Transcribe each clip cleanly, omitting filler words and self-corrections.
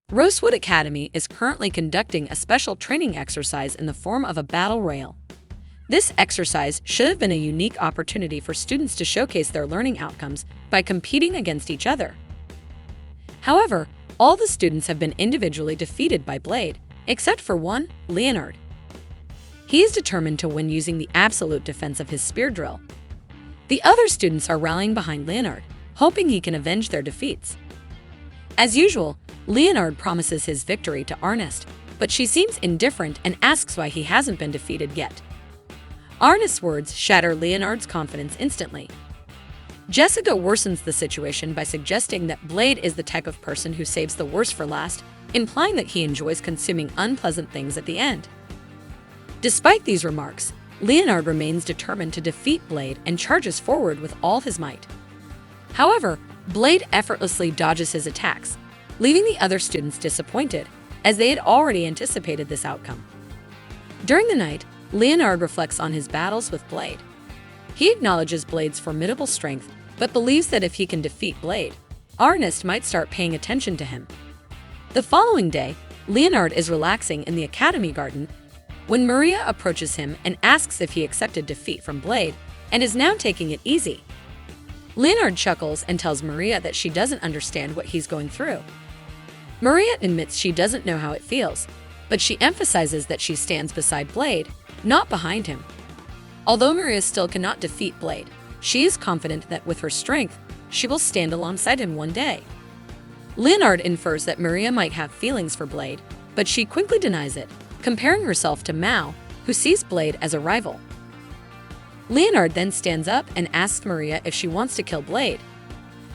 Rosewood Academy is currently conducting a special training exercise in the form of a battle royal. This exercise should have been a unique opportunity for students to showcase their learning outcomes by competing against each other. However, all the students have been individually defeated by Blade, except for one, Leonard. He is determined to win using the absolute defense of his spear drill. The other students are rallying behind Leonard, hoping he can avenge their defeats. As usual, Leonard promises his victory to Ernest, but she seems indifferent and asks why he hasn't been defeated yet. Ernest's words shatter Leonard's confidence instantly. Jessica worsens the situation by suggesting that Blade is the type of person who saves the worst for last, implying that he enjoys consuming unpleasant things at the end. Despite these remarks, Leonard remains determined to defeat Blade and charges forward with all his might. However, Blade effortlessly dodges his attacks, leaving the other students disappointed, as they had already anticipated this outcome. During the night, Leonard reflects on his battles with Blade. He acknowledges Blade's formidable strength, but believes that if he can defeat Blade, Ernest might start paying attention to him. The following day, Leonard is relaxing in the academy garden when Maria approaches him and asks if he accepted defeat from Blade and is now taking it easy. Leonard chuckles and tells Maria that she doesn't understand what he's going through. Maria admits she doesn't know how it feels, but she emphasizes that she stands beside Blade, not behind him. Although Maria still cannot defeat Blade, she is confident that with her strength, she will stand alongside him one day. Leonard infers that Maria might have feelings for Blade, but she quickly denies it, comparing herself to Mao, who sees Blade as a rival. Leonard then stands up and asks Maria if she wants to kill Blade.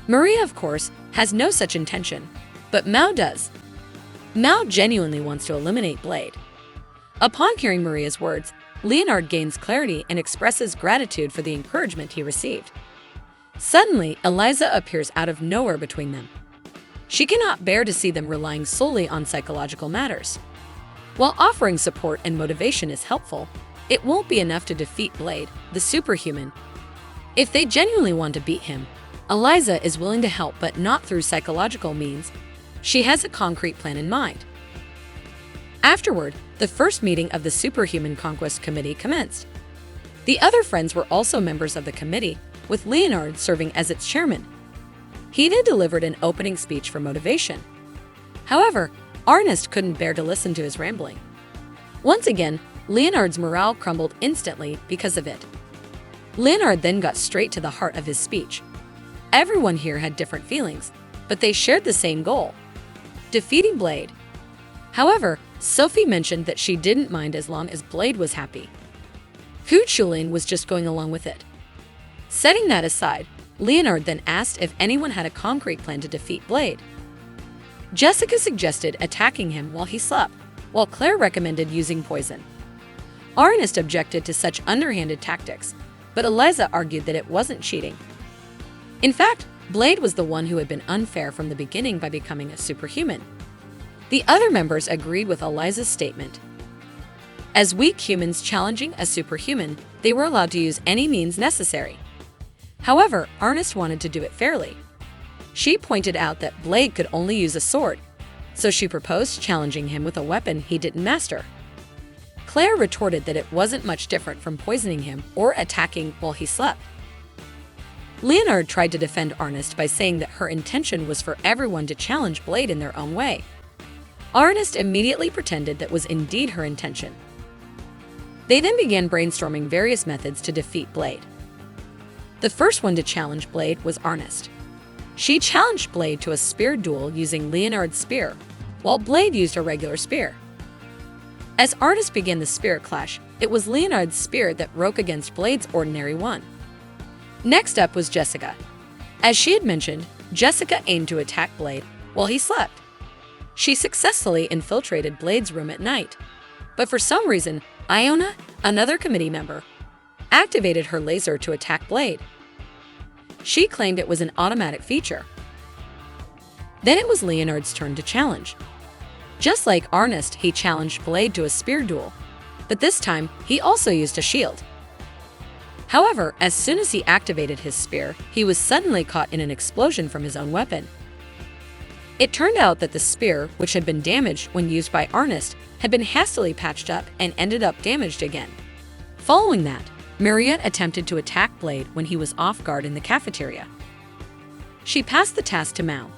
Maria, of course, has no such intention, but Mao does. Mao genuinely wants to eliminate Blade. Upon hearing Maria's words, Leonard gains clarity and expresses gratitude for the encouragement he received. Suddenly, Eliza appears out of nowhere between them. She cannot bear to see them relying solely on psychological matters. While offering support and motivation is helpful, it won't be enough to defeat Blade, the superhuman. If they genuinely want to beat him, Eliza is willing to help, but not through psychological means. She has a concrete plan in mind. Afterward, the first meeting of the Superhuman Conquest Committee commenced. The other friends were also members of the committee, with Leonard serving as its chairman. He then delivered an opening speech for motivation. However, Ernest couldn't bear to listen to his rambling. Once again, Leonard's morale crumbled instantly because of it. Leonard then got straight to the heart of his speech. Everyone here had different feelings, but they shared the same goal: defeating Blade. However, Sophie mentioned that she didn't mind as long as Blade was happy. Hu Chulin was just going along with it. Setting that aside, Leonard then asked if anyone had a concrete plan to defeat Blade. Jessica suggested attacking him while he slept, while Claire recommended using poison. Ernest objected to such underhanded tactics, but Eliza argued that it wasn't cheating. In fact, Blade was the one who had been unfair from the beginning by becoming a superhuman. The other members agreed with Eliza's statement. As weak humans challenging a superhuman, they were allowed to use any means necessary. However, Ernest wanted to do it fairly. She pointed out that Blade could only use a sword, so she proposed challenging him with a weapon he didn't master. Claire retorted that it wasn't much different from poisoning him or attacking while he slept. Leonard tried to defend Ernest by saying that her intention was for everyone to challenge Blade in their own way. Ernest immediately pretended that was indeed her intention. They then began brainstorming various methods to defeat Blade. The first one to challenge Blade was Ernest. She challenged Blade to a spear duel using Leonard's spear, while Blade used a regular spear. As Ernest began the spear clash, it was Leonard's spear that broke against Blade's ordinary one. Next up was Jessica. As she had mentioned, Jessica aimed to attack Blade while he slept. She successfully infiltrated Blade's room at night, but for some reason, Iona, another committee member, activated her laser to attack Blade. She claimed it was an automatic feature. Then it was Leonard's turn to challenge. Just like Ernest, he challenged Blade to a spear duel, but this time he also used a shield. However, as soon as he activated his spear, he was suddenly caught in an explosion from his own weapon. It turned out that the spear, which had been damaged when used by Ernest, had been hastily patched up and ended up damaged again. Following that, Mariette attempted to attack Blade when he was off guard in the cafeteria. She passed the task to Mao.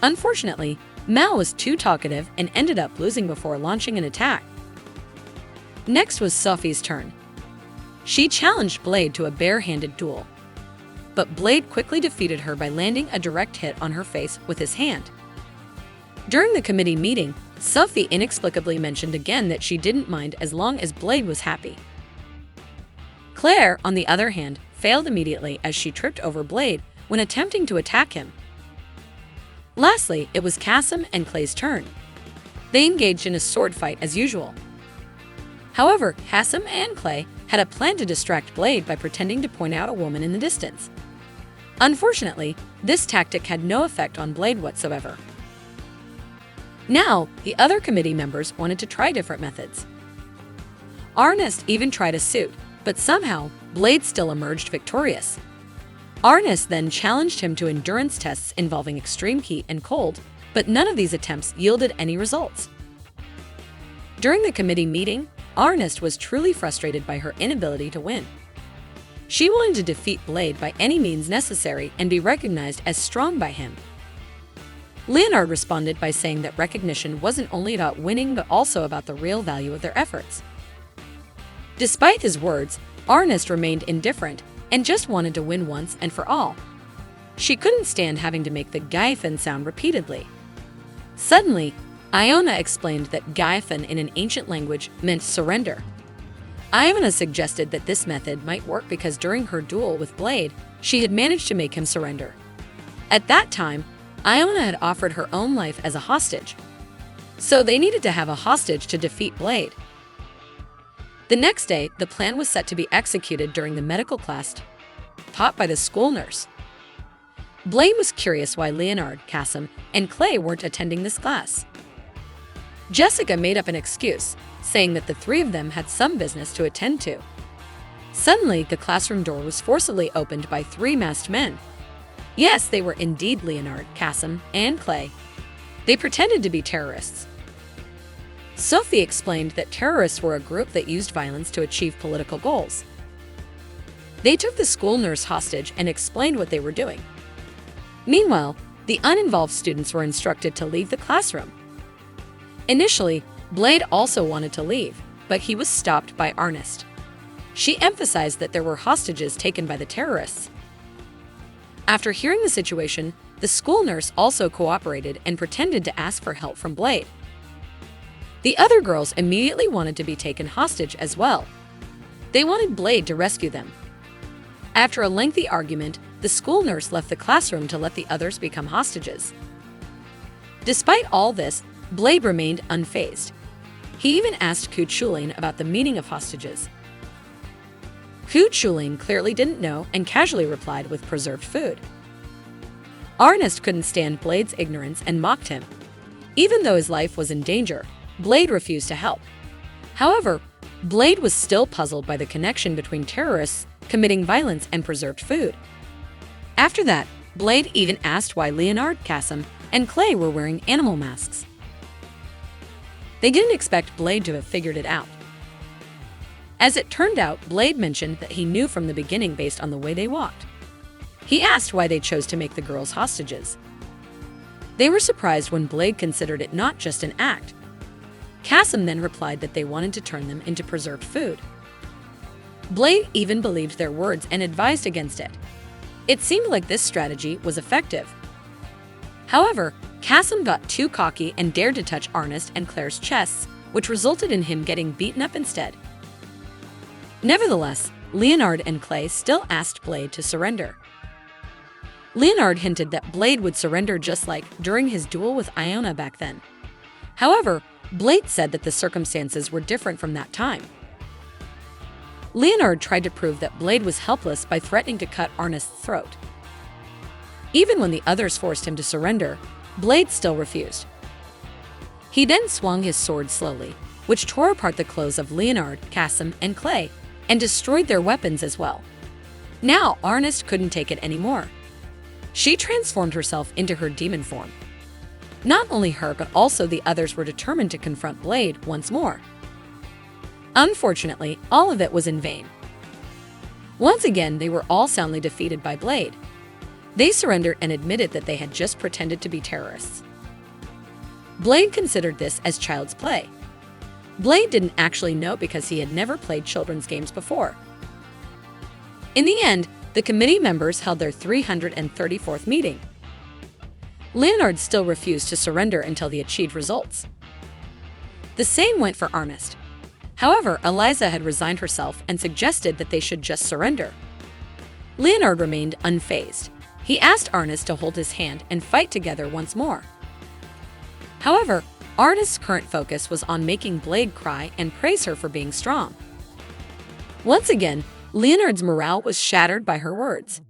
Unfortunately, Mao was too talkative and ended up losing before launching an attack. Next was Sophie's turn. She challenged Blade to a bare-handed duel, but Blade quickly defeated her by landing a direct hit on her face with his hand. During the committee meeting, Sophie inexplicably mentioned again that she didn't mind as long as Blade was happy. Claire, on the other hand, failed immediately as she tripped over Blade when attempting to attack him. Lastly, it was Kasim and Clay's turn. They engaged in a sword fight as usual. However, Kasim and Clay had a plan to distract Blade by pretending to point out a woman in the distance. Unfortunately, this tactic had no effect on Blade whatsoever. Now, the other committee members wanted to try different methods. Ernest even tried a suit, but somehow, Blade still emerged victorious. Ernest then challenged him to endurance tests involving extreme heat and cold, but none of these attempts yielded any results. During the committee meeting, Ernest was truly frustrated by her inability to win. She wanted to defeat Blade by any means necessary and be recognized as strong by him. Leonard responded by saying that recognition wasn't only about winning but also about the real value of their efforts. Despite his words, Ernest remained indifferent and just wanted to win once and for all. She couldn't stand having to make the Gaifan sound repeatedly. Suddenly, Iona explained that Gaifan in an ancient language meant surrender. Iona suggested that this method might work because during her duel with Blade, she had managed to make him surrender. At that time, Iona had offered her own life as a hostage, so they needed to have a hostage to defeat Blade. The next day, the plan was set to be executed during the medical class taught by the school nurse. Blade was curious why Leonard, Kasim, and Clay weren't attending this class. Jessica made up an excuse, saying that the three of them had some business to attend to. Suddenly, the classroom door was forcibly opened by three masked men. Yes, they were indeed Leonard, Kasim, and Clay. They pretended to be terrorists. Sophie explained that terrorists were a group that used violence to achieve political goals. They took the school nurse hostage and explained what they were doing. Meanwhile, the uninvolved students were instructed to leave the classroom. Initially, Blade also wanted to leave, but he was stopped by Ernest. She emphasized that there were hostages taken by the terrorists. After hearing the situation, the school nurse also cooperated and pretended to ask for help from Blade. The other girls immediately wanted to be taken hostage as well. They wanted Blade to rescue them. After a lengthy argument, the school nurse left the classroom to let the others become hostages. Despite all this, Blade remained unfazed. He even asked Ku Chulin about the meaning of hostages. Ku Chulin clearly didn't know and casually replied with preserved food. Ernest couldn't stand Blade's ignorance and mocked him. Even though his life was in danger, Blade refused to help. However, Blade was still puzzled by the connection between terrorists committing violence and preserved food. After that, Blade even asked why Leonard, Kasim, and Clay were wearing animal masks. They didn't expect Blade to have figured it out. As it turned out, Blade mentioned that he knew from the beginning based on the way they walked. He asked why they chose to make the girls hostages. They were surprised when Blade considered it not just an act. Kasim then replied that they wanted to turn them into preserved food. Blade even believed their words and advised against it. It seemed like this strategy was effective. However, Kasim got too cocky and dared to touch Ernest and Claire's chests, which resulted in him getting beaten up instead. Nevertheless, Leonard and Clay still asked Blade to surrender. Leonard hinted that Blade would surrender just like during his duel with Iona back then. However, Blade said that the circumstances were different from that time. Leonard tried to prove that Blade was helpless by threatening to cut Ernest's throat. Even when the others forced him to surrender, Blade still refused. He then swung his sword slowly, which tore apart the clothes of Leonard, Kasim, and Clay, and destroyed their weapons as well. Now Ernest couldn't take it anymore. She transformed herself into her demon form. Not only her, but also the others were determined to confront Blade once more. Unfortunately, all of it was in vain. Once again, they were all soundly defeated by Blade. They surrendered and admitted that they had just pretended to be terrorists. Blade considered this as child's play. Blade didn't actually know because he had never played children's games before. In the end, the committee members held their 334th meeting. Leonard still refused to surrender until they achieved results. The same went for Ernest. However, Eliza had resigned herself and suggested that they should just surrender. Leonard remained unfazed. He asked Ernest to hold his hand and fight together once more. However, Ernest's current focus was on making Blade cry and praise her for being strong. Once again, Leonard's morale was shattered by her words.